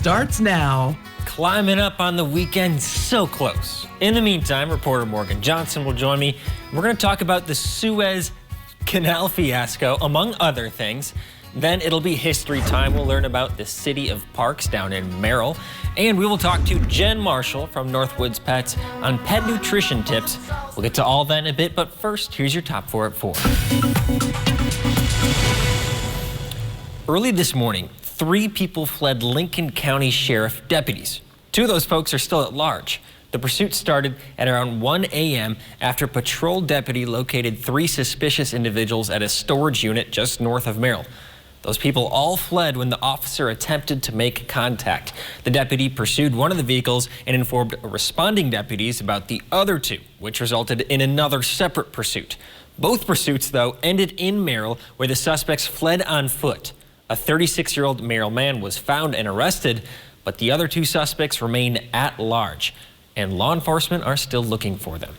starts now. Climbing up on the weekend, so close. In the meantime, reporter Morgan Johnson will join me. We're going to talk about the Suez Canal fiasco, among other things. Then it'll be history time. We'll learn about the City of Parks down in Merrill. And we will talk to Jen Marshall from Northwoods Pets on pet nutrition tips. We'll get to all that in a bit, but first, here's your top 4 at 4. Early this morning, 3 people fled Lincoln County Sheriff deputies. 2 of those folks are still at large. The pursuit started at around 1 a.m. after a patrol deputy located 3 suspicious individuals at a storage unit just north of Merrill. Those people all fled when the officer attempted to make contact. The deputy pursued one of the vehicles and informed responding deputies about the other 2, which resulted in another separate pursuit. Both pursuits, though, ended in Merrill, where the suspects fled on foot. A 36-year-old Merrill man was found and arrested, but the other 2 suspects remain at large, and law enforcement are still looking for them.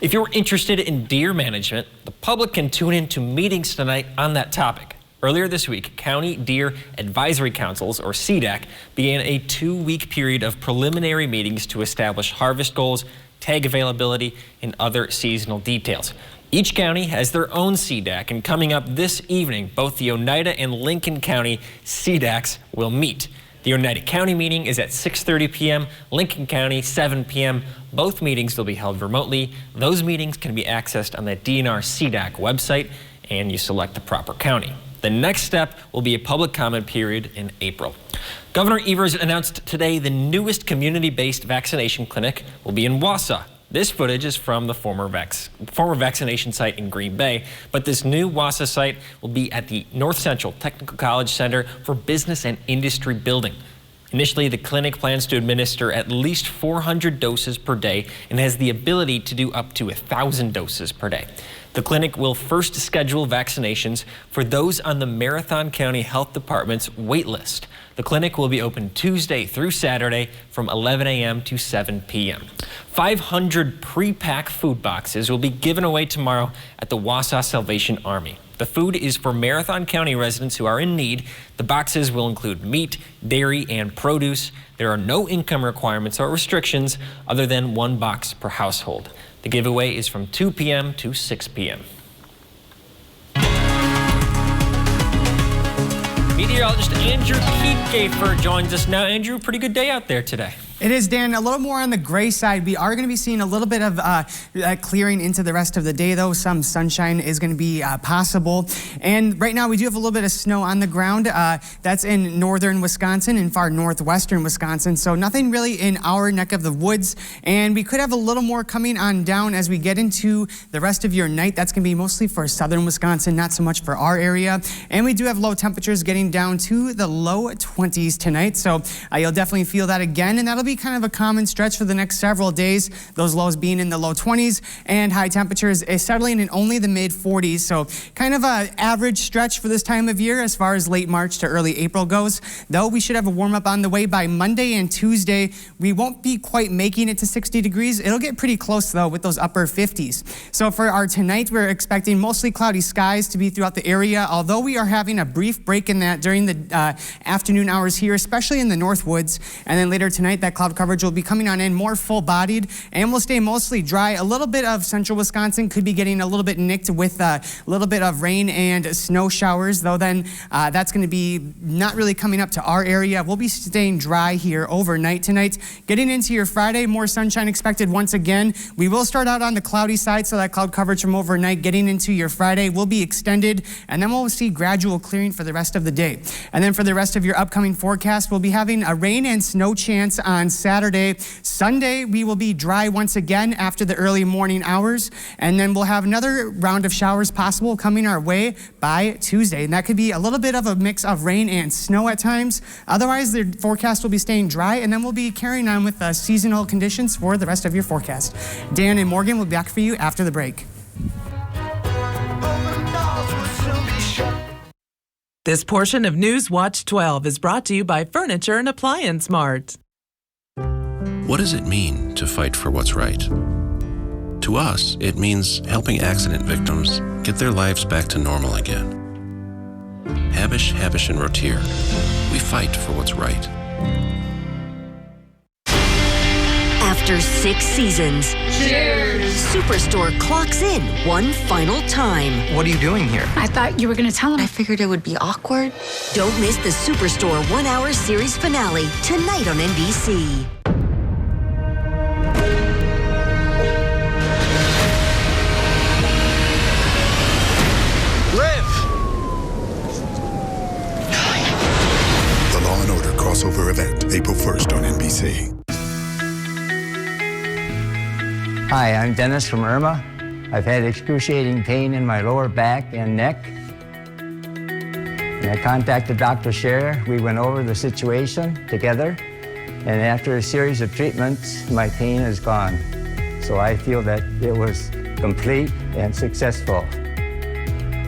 If you're interested in deer management, the public can tune in to meetings tonight on that topic. Earlier this week, County Deer Advisory Councils, or CDAC, began a 2-week period of preliminary meetings to establish harvest goals, tag availability, and other seasonal details. Each county has their own CDAC, and coming up this evening, both the Oneida and Lincoln County CDACs will meet. The Oneida County meeting is at 6:30 p.m., Lincoln County 7 p.m. Both meetings will be held remotely. Those meetings can be accessed on the DNR CDAC website, and you select the proper county. The next step will be a public comment period in April. Governor Evers announced today the newest community-based vaccination clinic will be in Wausau. This footage is from the former vaccination site in Green Bay, but this new Wausau site will be at the North Central Technical College Center for Business and Industry Building. Initially, the clinic plans to administer at least 400 doses per day and has the ability to do up to 1,000 doses per day. The clinic will first schedule vaccinations for those on the Marathon County Health Department's wait list. The clinic will be open Tuesday through Saturday from 11 a.m. to 7 p.m. 500 pre-packed food boxes will be given away tomorrow at the Wausau Salvation Army. The food is for Marathon County residents who are in need. The boxes will include meat, dairy, and produce. There are no income requirements or restrictions other than 1 box per household. The giveaway is from 2 p.m. to 6 p.m. Meteorologist Andrew Keefe joins us now. Andrew, pretty good day out there today. It is, Dan. A little more on the gray side. We are going to be seeing a little bit of clearing into the rest of the day, though. Some sunshine is going to be possible. And right now, we do have a little bit of snow on the ground. That's in northern Wisconsin and far northwestern Wisconsin. So nothing really in our neck of the woods. And we could have a little more coming on down as we get into the rest of your night. That's going to be mostly for southern Wisconsin, not so much for our area. And we do have low temperatures getting down to the low 20s tonight. So you'll definitely feel that again. And that'll be kind of a common stretch for the next several days, those lows being in the low 20s and high temperatures settling in only the mid 40s. So kind of an average stretch for this time of year as far as late March to early April goes. Though we should have a warm up on the way by Monday and Tuesday. We won't be quite making it to 60 degrees. It'll get pretty close though with those upper 50s. So for our tonight, we're expecting mostly cloudy skies to be throughout the area, although we are having a brief break in that during the afternoon hours here, especially in the Northwoods. And then later tonight, that cloud coverage will be coming on in more full-bodied and will stay mostly dry. A little bit of central Wisconsin could be getting a little bit nicked with a little bit of rain and snow showers, though then that's going to be not really coming up to our area. We'll be staying dry here overnight tonight. Getting into your Friday, more sunshine expected once again. We will start out on the cloudy side, so that cloud coverage from overnight getting into your Friday will be extended, and then we'll see gradual clearing for the rest of the day. And then for the rest of your upcoming forecast, we'll be having a rain and snow chance on Saturday. Sunday, we will be dry once again after the early morning hours, and then we'll have another round of showers possible coming our way by Tuesday. And that could be a little bit of a mix of rain and snow at times. Otherwise, the forecast will be staying dry, and then we'll be carrying on with seasonal conditions for the rest of your forecast. Dan and Morgan will be back for you after the break. This portion of News Watch 12 is brought to you by Furniture and Appliance Mart. What does it mean to fight for what's right? To us, it means helping accident victims get their lives back to normal again. Habish, and Rotier, we fight for what's right. after 6 seasons. Cheers! Superstore clocks in one final time. What are you doing here? I thought you were going to tell him. I figured it would be awkward. Don't miss the Superstore 1-hour series finale tonight on NBC. The Law & Order crossover event, April 1st on NBC. Hi, I'm Dennis from Irma. I've had excruciating pain in my lower back and neck. And I contacted Dr. Scher. We went over the situation together. And after a series of treatments, my pain is gone. So I feel that it was complete and successful.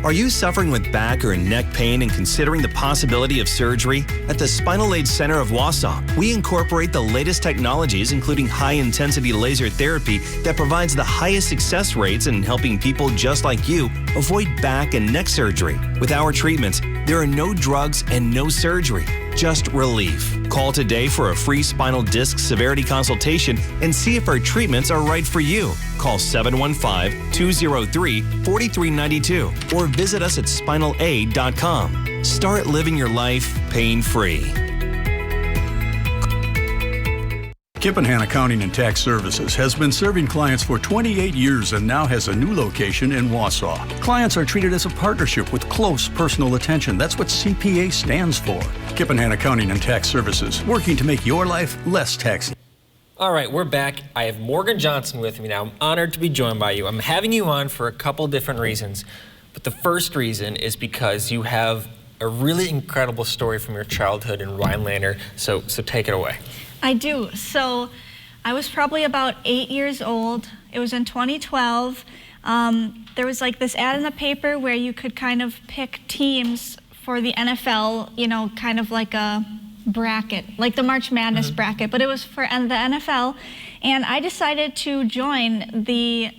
Are you suffering with back or neck pain and considering the possibility of surgery? At the Spinal Aid Center of Wausau, we incorporate the latest technologies, including high-intensity laser therapy that provides the highest success rates in helping people just like you avoid back and neck surgery. With our treatments, there are no drugs and no surgery, just relief. Call today for a free spinal disc severity consultation and see if our treatments are right for you. Call 715-203-4392 or visit us at spinalaid.com. Start living your life pain-free. Kippenham Accounting and Tax Services has been serving clients for 28 years and now has a new location in Wausau. Clients are treated as a partnership with close personal attention. That's what CPA stands for. Kippenham Accounting and Tax Services, working to make your life less taxing. All right, we're back. I have Morgan Johnson with me now. I'm honored to be joined by you. I'm having you on for a couple different reasons, but the first reason is because you have a really incredible story from your childhood in Rhinelander, so take it away. I do. So I was probably about 8 years old. It was in 2012. There was like this ad in the paper where you could kind of pick teams for the NFL, you know, kind of like a bracket, like the March Madness bracket, but it was for the NFL. And I decided to join the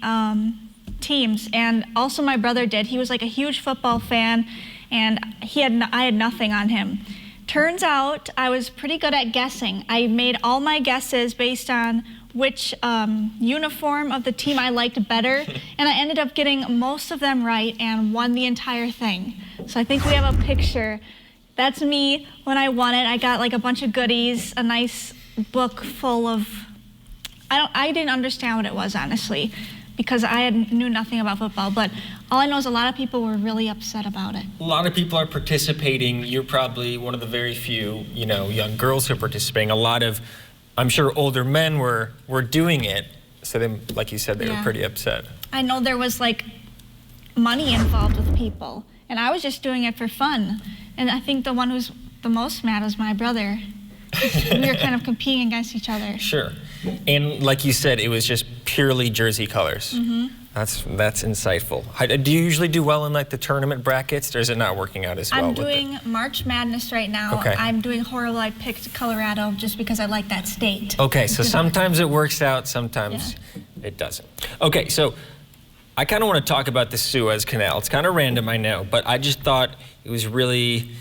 teams, and also my brother did. He was like a huge football fan, and I had nothing on him. Turns out I was pretty good at guessing. I made all my guesses based on which uniform of the team I liked better, and I ended up getting most of them right and won the entire thing. So I think we have a picture. That's me when I won it. I got like a bunch of goodies, a nice book full of, I didn't understand what it was, honestly, because I knew nothing about football, but all I know is a lot of people were really upset about it. A lot of people are participating. You're probably one of the very few, you know, young girls who are participating. A lot of, I'm sure, older men were doing it. So then, like you said, they were pretty upset. I know there was like money involved with people, and I was just doing it for fun. And I think the one who's the most mad was my brother. We were kind of competing against each other. Sure. And like you said, it was just purely jersey colors. That's insightful. Do you usually do well in like the tournament brackets, or is it not working out as well? I'm doing March Madness right now. Okay. I'm doing horrible. I picked Colorado just because I like that state. Okay, so sometimes it works out, sometimes it doesn't. Okay, so I kind of want to talk about the Suez Canal. It's kind of random, I know, but I just thought it was really,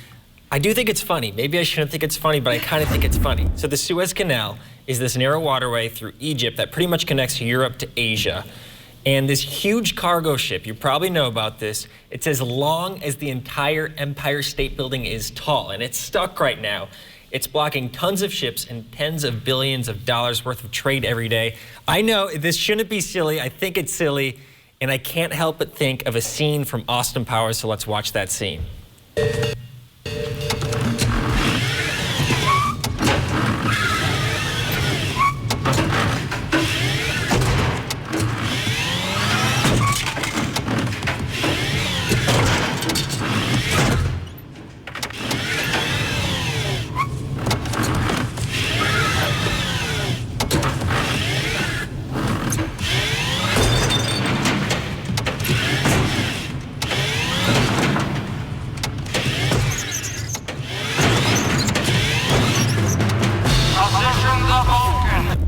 I do think it's funny. Maybe I shouldn't think it's funny, but I kind of think it's funny. So the Suez Canal is this narrow waterway through Egypt that pretty much connects Europe to Asia. And this huge cargo ship, you probably know about this, it's as long as the entire Empire State Building is tall, and it's stuck right now. It's blocking tons of ships and tens of billions of dollars worth of trade every day. I know this shouldn't be silly. I think it's silly, and I can't help but think of a scene from Austin Powers, so let's watch that scene.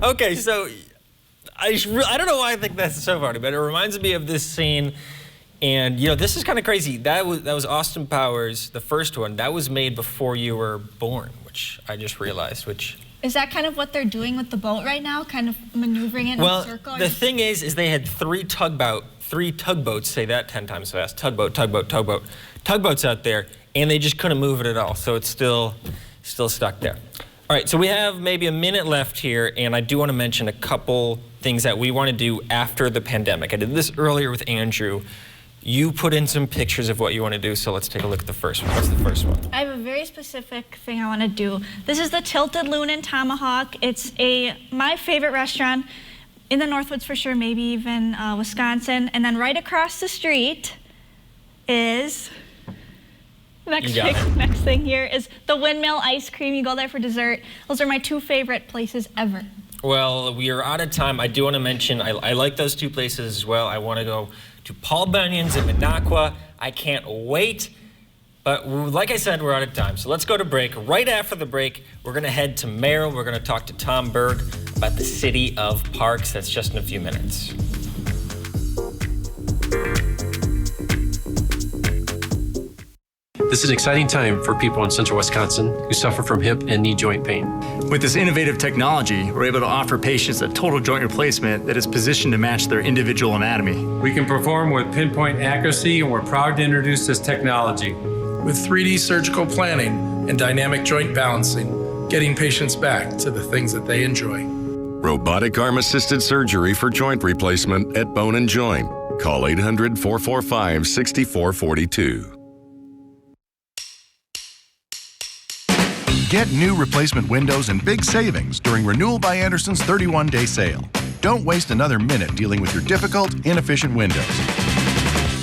Okay, so I don't know why I think that's so funny, but it reminds me of this scene, and you know, this is kind of crazy. That was Austin Powers, the first one. That was made before you were born, which I just realized. Which Is that kind of what they're doing with the boat right now, kind of maneuvering it in a circle? Well, the thing is they had three tugboats, say that 10 times fast, tugboats out there, and they just couldn't move it at all, so it's still stuck there. All right, so we have maybe a minute left here, and I do want to mention a couple things that we want to do after the pandemic. I did this earlier with Andrew. You put in some pictures of what you want to do, so let's take a look at the first one. What's the first one? I have a very specific thing I want to do. This is the Tilted Loon and Tomahawk. It's my favorite restaurant in the Northwoods for sure, maybe even Wisconsin. And then right across the street is, next thing here is the Windmill Ice Cream. You go there for dessert. Those are my two favorite places ever. Well, we are out of time. I do want to mention, I like those two places as well. I want to go to Paul Bunyan's in Minocqua. I can't wait. But like I said, we're out of time. So let's go to break. Right after the break, we're going to head to Merrill. We're going to talk to Tom Berg about the city of parks. That's just in a few minutes. This is an exciting time for people in central Wisconsin who suffer from hip and knee joint pain. With this innovative technology, we're able to offer patients a total joint replacement that is positioned to match their individual anatomy. We can perform with pinpoint accuracy, and we're proud to introduce this technology. With 3D surgical planning and dynamic joint balancing, getting patients back to the things that they enjoy. Robotic arm-assisted surgery for joint replacement at Bone & Joint. Call 800-445-6442. Get new replacement windows and big savings during Renewal by Andersen's 31-day sale. Don't waste another minute dealing with your difficult, inefficient windows.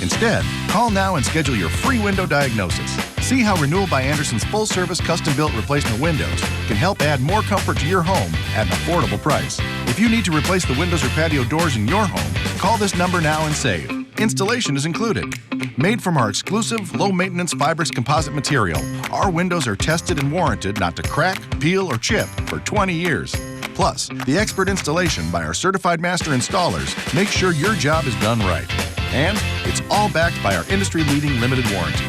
Instead, call now and schedule your free window diagnosis. See how Renewal by Andersen's full-service custom-built replacement windows can help add more comfort to your home at an affordable price. If you need to replace the windows or patio doors in your home, call this number now and save. Installation is included. Made from our exclusive, low-maintenance fibrous composite material, our windows are tested and warranted not to crack, peel, or chip for 20 years. Plus, the expert installation by our certified master installers makes sure your job is done right. And it's all backed by our industry-leading limited warranty.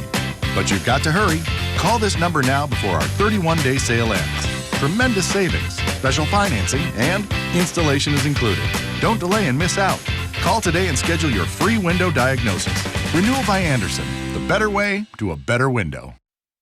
But you've got to hurry. Call this number now before our 31-day sale ends. Tremendous savings, special financing, and installation is included. Don't delay and miss out. Call today and schedule your free window diagnosis. Renewal by Andersen, the better way to a better window.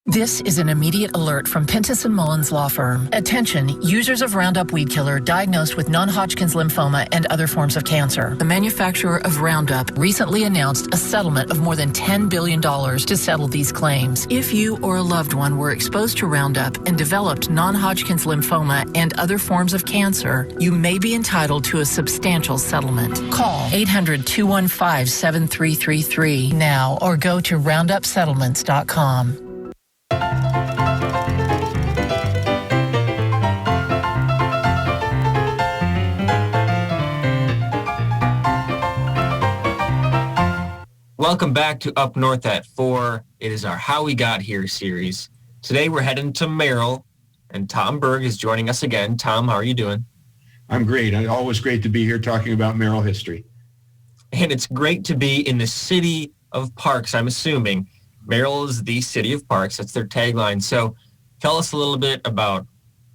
This is an immediate alert from Pintus & Mullins Law Firm. Attention, users of Roundup Weed Killer diagnosed with non-Hodgkin's lymphoma and other forms of cancer. The manufacturer of Roundup recently announced a settlement of more than $10 billion to settle these claims. If you or a loved one were exposed to Roundup and developed non-Hodgkin's lymphoma and other forms of cancer, you may be entitled to a substantial settlement. Call 800-215-7333 now or go to roundupsettlements.com. Welcome back to Up North at 4. It is our How We Got Here series. Today we're heading to Merrill, and Tom Berg is joining us again. Tom, how are you doing? I'm great. Always great to be here talking about Merrill history. And it's great to be in the city of parks, I'm assuming. Merrill is the city of parks. That's their tagline. So tell us a little bit about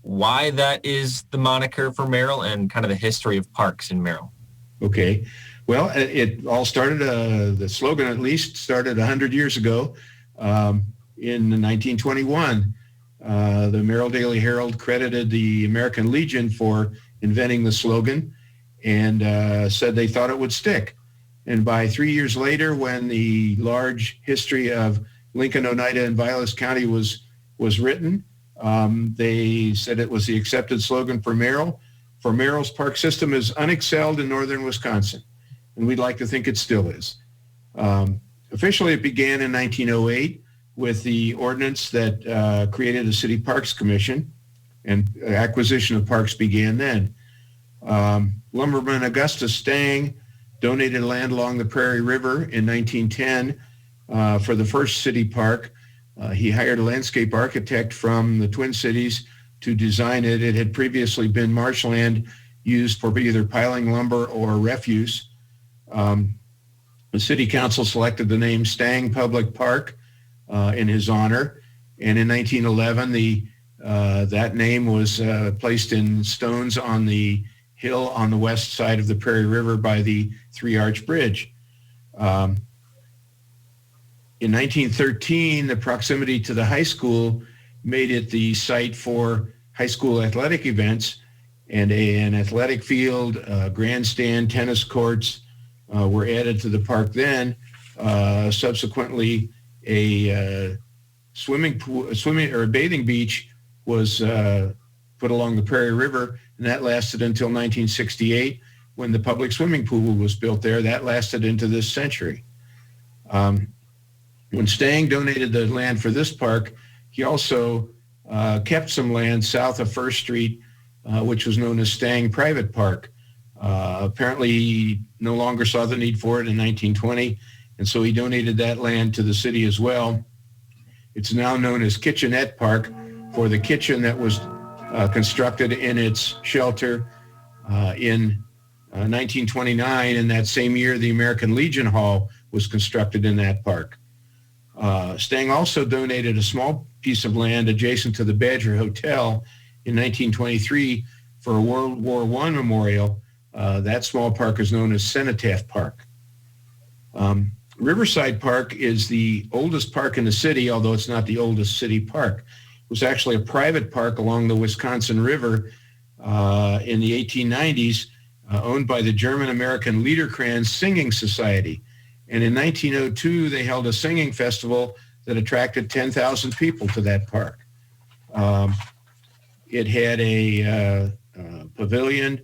why that is the moniker for Merrill and kind of the history of parks in Merrill. Okay. Well, it all started, the slogan at least started 100 years ago. In 1921, the Merrill Daily Herald credited the American Legion for inventing the slogan and said they thought it would stick. And by 3 years later, when the large history of Lincoln, Oneida, and Vilas County was written, they said it was the accepted slogan for Merrill. For Merrill's park system is unexcelled in northern Wisconsin, and we'd like to think it still is. Officially, it began in 1908 with the ordinance that created the City Parks Commission, and acquisition of parks began then. Lumberman Augustus Stang donated land along the Prairie River in 1910 for the first city park. He hired a landscape architect from the Twin Cities to design it. It had previously been marshland used for either piling lumber or refuse. The city council selected the name Stang Public Park in his honor. And in 1911, the That name was placed in stones on the hill on the west side of the Prairie River by the Three Arch Bridge. In 1913, the proximity to the high school made it the site for high school athletic events, and an athletic field, grandstand, tennis courts were added to the park then. Subsequently, a bathing beach was put along the Prairie River, and that lasted until 1968 when the public swimming pool was built there. That lasted into this century. When Stang donated the land for this park, he also kept some land south of First Street, which was known as Stang Private Park. Apparently, he no longer saw the need for it in 1920, and so he donated that land to the city as well. It's now known as Kitchenette Park for the kitchen that was constructed in its shelter in 1929, and that same year, the American Legion Hall was constructed in that park. Stang also donated a small piece of land adjacent to the Badger Hotel in 1923 for a World War I memorial. That small park is known as Cenotaph Park. Riverside Park is the oldest park in the city, although it's not the oldest city park. It was actually a private park along the Wisconsin River in the 1890s, owned by the German-American Liederkranz Singing Society. And in 1902, they held a singing festival that attracted 10,000 people to that park. It had a pavilion,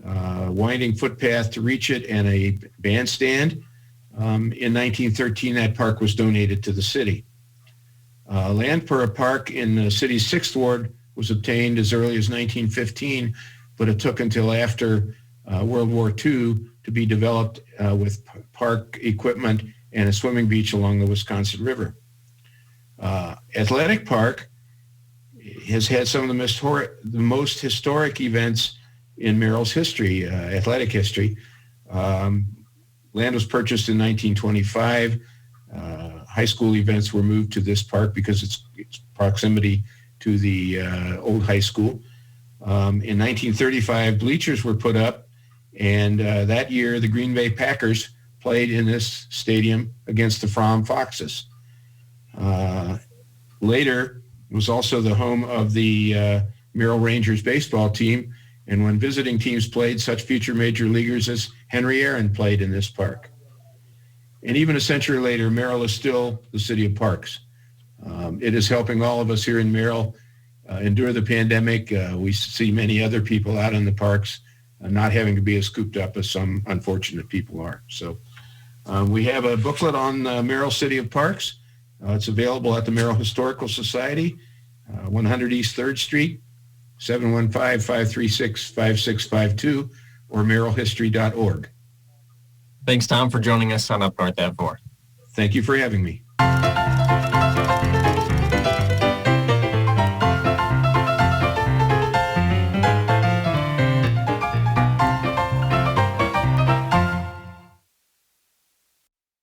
winding footpath to reach it, and a bandstand. In 1913, that park was donated to the city. Land for a park in the city's 6th Ward was obtained as early as 1915, but it took until after World War II to be developed with park equipment and a swimming beach along the Wisconsin River. Athletic Park has had some of the most historic events in Merrill's history, athletic history. Land was purchased in 1925. High school events were moved to this park because its proximity to the old high school. In 1935, bleachers were put up, and that year the Green Bay Packers played in this stadium against the Fromm Foxes. Later, it was also the home of the Merrill Rangers baseball team, and when visiting teams played, such future major leaguers as Henry Aaron played in this park. And even a century later, Merrill is still the city of parks. It is helping all of us here in Merrill endure the pandemic. We see many other people out in the parks not having to be as cooped up as some unfortunate people are. So we have a booklet on Merrill City of Parks. It's available at the Merrill Historical Society, 100 East 3rd Street, 715-536-5652, or merrillhistory.org. Thanks, Tom, for joining us on Up North at 4. Thank you for having me.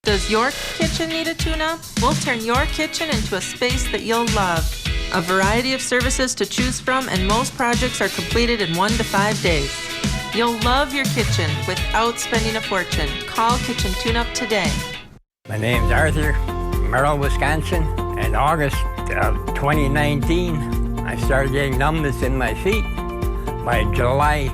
Does your kitchen need a tune-up? We'll turn your kitchen into a space that you'll love. A variety of services to choose from, and most projects are completed in 1 to 5 days. You'll love your kitchen without spending a fortune. Call Kitchen Tune-Up today. My name's Arthur, Merrill, Wisconsin. In August of 2019, I started getting numbness in my feet. By July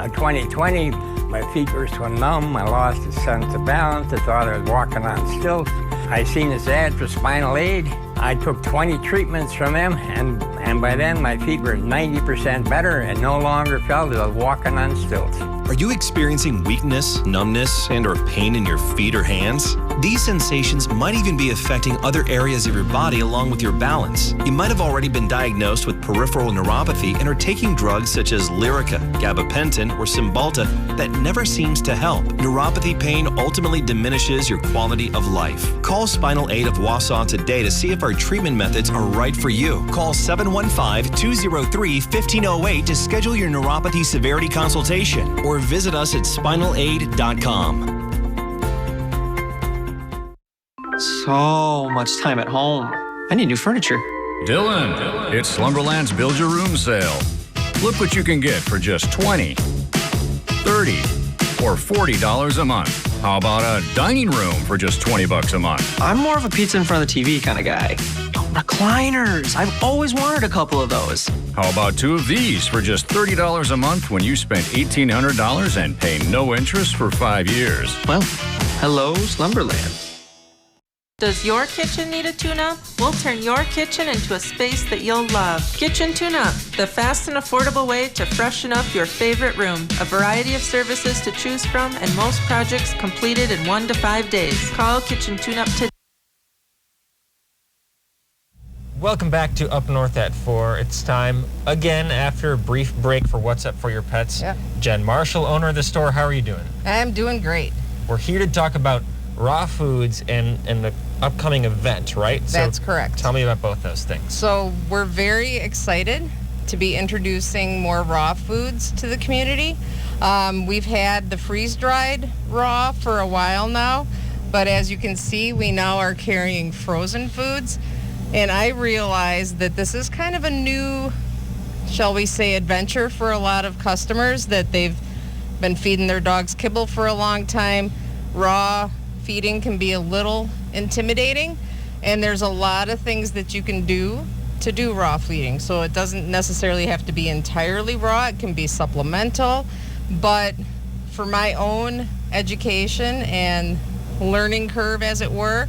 of 2020, my feet were so numb, I lost a sense of balance. I thought I was walking on stilts. I seen this ad for Spinal Aid. I took 20 treatments from them, and by then my feet were 90% better and no longer felt as I was walking on stilts. Are you experiencing weakness, numbness, and/or pain in your feet or hands? These sensations might even be affecting other areas of your body along with your balance. You might have already been diagnosed with peripheral neuropathy and are taking drugs such as LYRICA, GABAPENTIN, or Cymbalta that never seems to help. Neuropathy pain ultimately diminishes your quality of life. Call Spinal Aid of Wausau today to see if our treatment methods are right for you. Call 715-203-1508 to schedule your neuropathy severity consultation, or visit us at spinalaid.com. So much time at home. I need new furniture. Dylan, it's Slumberland's Build Your Room sale. Look what you can get for just $20, $30, or $40 a month. How about a dining room for just $20 a month? I'm more of a pizza in front of the TV kind of guy. Recliners. I've always wanted a couple of those. How about two of these for just $30 a month when you spent $1,800 and pay no interest for 5 years? Well, hello, Slumberland. Does your kitchen need a tune-up? We'll turn your kitchen into a space that you'll love. Kitchen Tune-Up, the fast and affordable way to freshen up your favorite room. A variety of services to choose from and most projects completed in 1 to 5 days. Call Kitchen Tune-Up today. Welcome back to Up North at 4. It's time again after a brief break for What's Up for Your Pets. Yeah. Jen Marshall, owner of the store, how are you doing? I'm doing great. We're here to talk about raw foods and the upcoming event, right? That's correct. Tell me about both those things. So we're very excited to be introducing more raw foods to the community. We've had the freeze-dried raw for a while now, but as you can see, we now are carrying frozen foods. And I realize that this is kind of a new, shall we say, adventure for a lot of customers, that they've been feeding their dogs kibble for a long time. Raw feeding can be a little intimidating, and there's a lot of things that you can do to do raw feeding. So it doesn't necessarily have to be entirely raw. It can be supplemental. But for my own education and learning curve, as it were,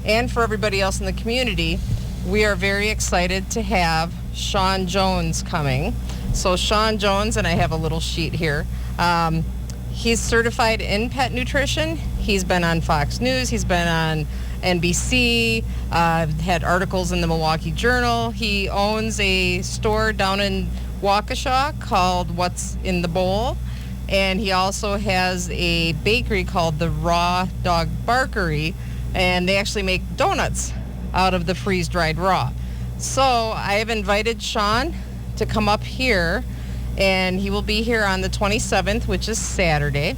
and for everybody else in the community, we are very excited to have Sean Jones coming. So Sean Jones, and I have a little sheet here, he's certified in pet nutrition. He's been on Fox News, he's been on NBC, had articles in the Milwaukee Journal. He owns a store down in Waukesha called What's in the Bowl, and he also has a bakery called the Raw Dog Barkery, and they actually make donuts out of the freeze-dried raw. So I have invited Sean to come up here, and he will be here on the 27th, which is Saturday,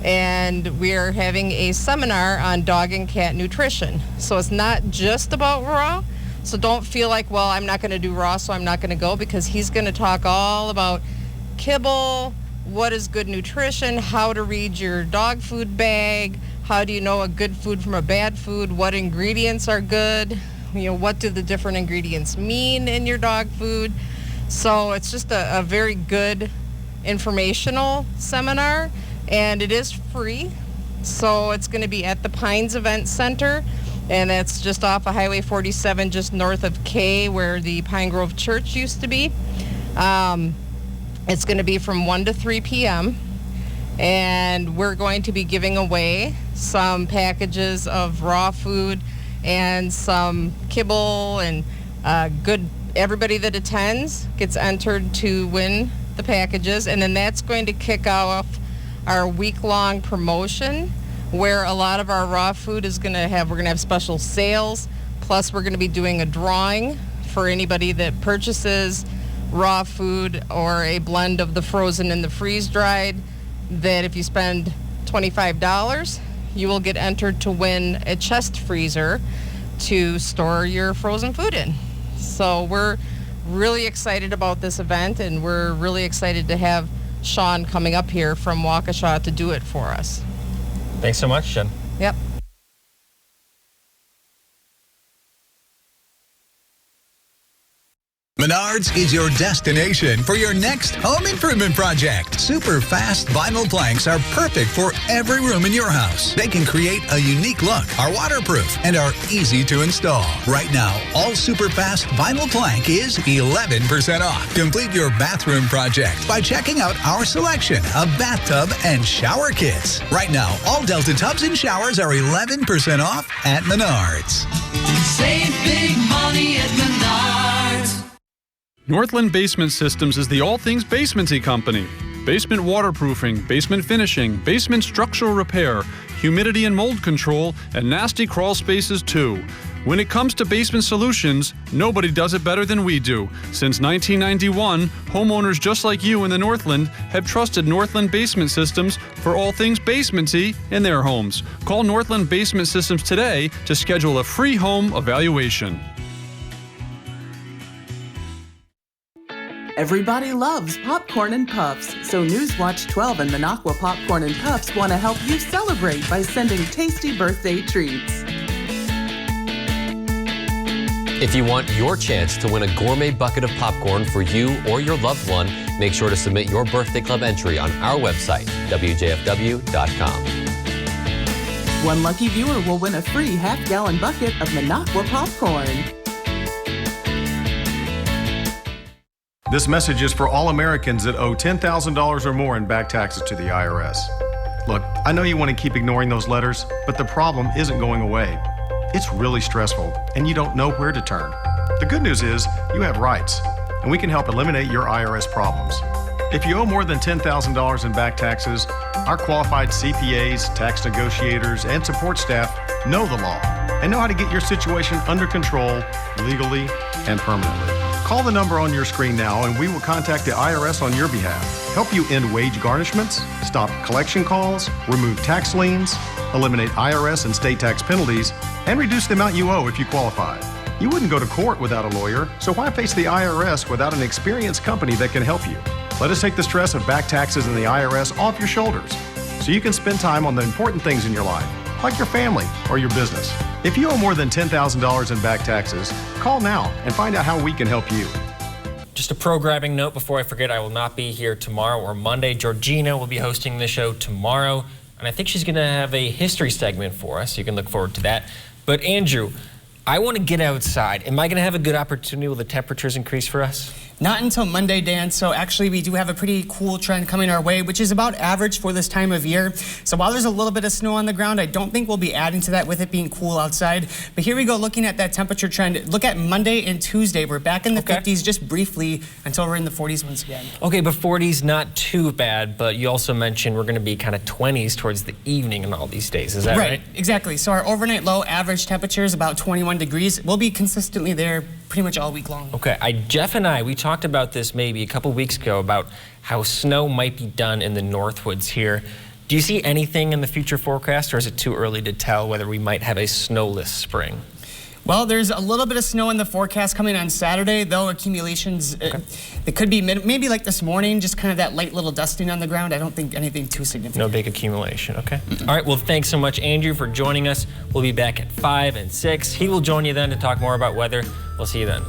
and we are having a seminar on dog and cat nutrition. So it's not just about raw, so don't feel like, well, I'm not going to do raw, so I'm not going to go, because he's going to talk all about kibble, what is good nutrition, how to read your dog food bag, how do you know a good food from a bad food, what ingredients are good, what do the different ingredients mean in your dog food. So it's just a very good informational seminar, and it is free. So it's going to be at the Pines Event Center, and that's just off of Highway 47, just north of K, where the Pine Grove Church used to be. It's going to be from 1 to 3 p.m., and we're going to be giving away some packages of raw food and some kibble, and everybody that attends gets entered to win the packages. And then that's going to kick off our week-long promotion, where a lot of our raw food is we're going to have special sales, plus we're going to be doing a drawing for anybody that purchases raw food or a blend of the frozen and the freeze-dried, that if you spend $25, you will get entered to win a chest freezer to store your frozen food in. So we're really excited about this event, and we're really excited to have Sean coming up here from Waukesha to do it for us. Thanks so much, Jen. Yep. Menards is your destination for your next home improvement project. Super fast vinyl planks are perfect for every room in your house. They can create a unique look, are waterproof, and are easy to install. Right now, all super fast vinyl plank is 11% off. Complete your bathroom project by checking out our selection of bathtub and shower kits. Right now, all Delta tubs and showers are 11% off at Menards. Save big money at Menards. Northland Basement Systems is the all things basementy company. Basement waterproofing, basement finishing, basement structural repair, humidity and mold control, and nasty crawl spaces too. When it comes to basement solutions, nobody does it better than we do. Since 1991, homeowners just like you in the Northland have trusted Northland Basement Systems for all things basementy in their homes. Call Northland Basement Systems today to schedule a free home evaluation. Everybody loves popcorn and puffs, so Newswatch 12 and Minocqua Popcorn and Puffs want to help you celebrate by sending tasty birthday treats. If you want your chance to win a gourmet bucket of popcorn for you or your loved one, make sure to submit your birthday club entry on our website, WJFW.com. One lucky viewer will win a free half-gallon bucket of Minocqua popcorn. This message is for all Americans that owe $10,000 or more in back taxes to the IRS. Look, I know you want to keep ignoring those letters, but the problem isn't going away. It's really stressful, and you don't know where to turn. The good news is you have rights, and we can help eliminate your IRS problems. If you owe more than $10,000 in back taxes, our qualified CPAs, tax negotiators, and support staff know the law and know how to get your situation under control legally and permanently. Call the number on your screen now and we will contact the IRS on your behalf, help you end wage garnishments, stop collection calls, remove tax liens, eliminate IRS and state tax penalties, and reduce the amount you owe if you qualify. You wouldn't go to court without a lawyer, so why face the IRS without an experienced company that can help you? Let us take the stress of back taxes and the IRS off your shoulders so you can spend time on the important things in your life, like your family or your business. If you owe more than $10,000 in back taxes, call now and find out how we can help you. Just a programming note before I forget, I will not be here tomorrow or Monday. Georgina will be hosting the show tomorrow, and I think she's going to have a history segment for us. You can look forward to that. But Andrew, I want to get outside. Am I going to have a good opportunity? Will the temperatures increase for us? Not until Monday, Dan. So actually, we do have a pretty cool trend coming our way, which is about average for this time of year. So while there's a little bit of snow on the ground, I don't think we'll be adding to that with it being cool outside. But here we go, looking at that temperature trend. Look at Monday and Tuesday. We're back in the 50s just briefly until we're in the 40s once again. Okay, but 40s not too bad, but you also mentioned we're going to be kind of 20s towards the evening on all these days. Is that right? Exactly. So our overnight low average temperature is about 21 degrees. We'll be consistently there pretty much all week long. Okay, Jeff and I, we talked about this maybe a couple weeks ago about how snow might be done in the Northwoods here. Do you see anything in the future forecast, or is it too early to tell whether we might have a snowless spring? Well, there's a little bit of snow in the forecast coming on Saturday, though accumulations, it could be maybe like this morning, just kind of that light little dusting on the ground. I don't think anything too significant. No big accumulation, okay. All right, well, thanks so much, Andrew, for joining us. We'll be back at 5 and 6. He will join you then to talk more about weather. We'll see you then.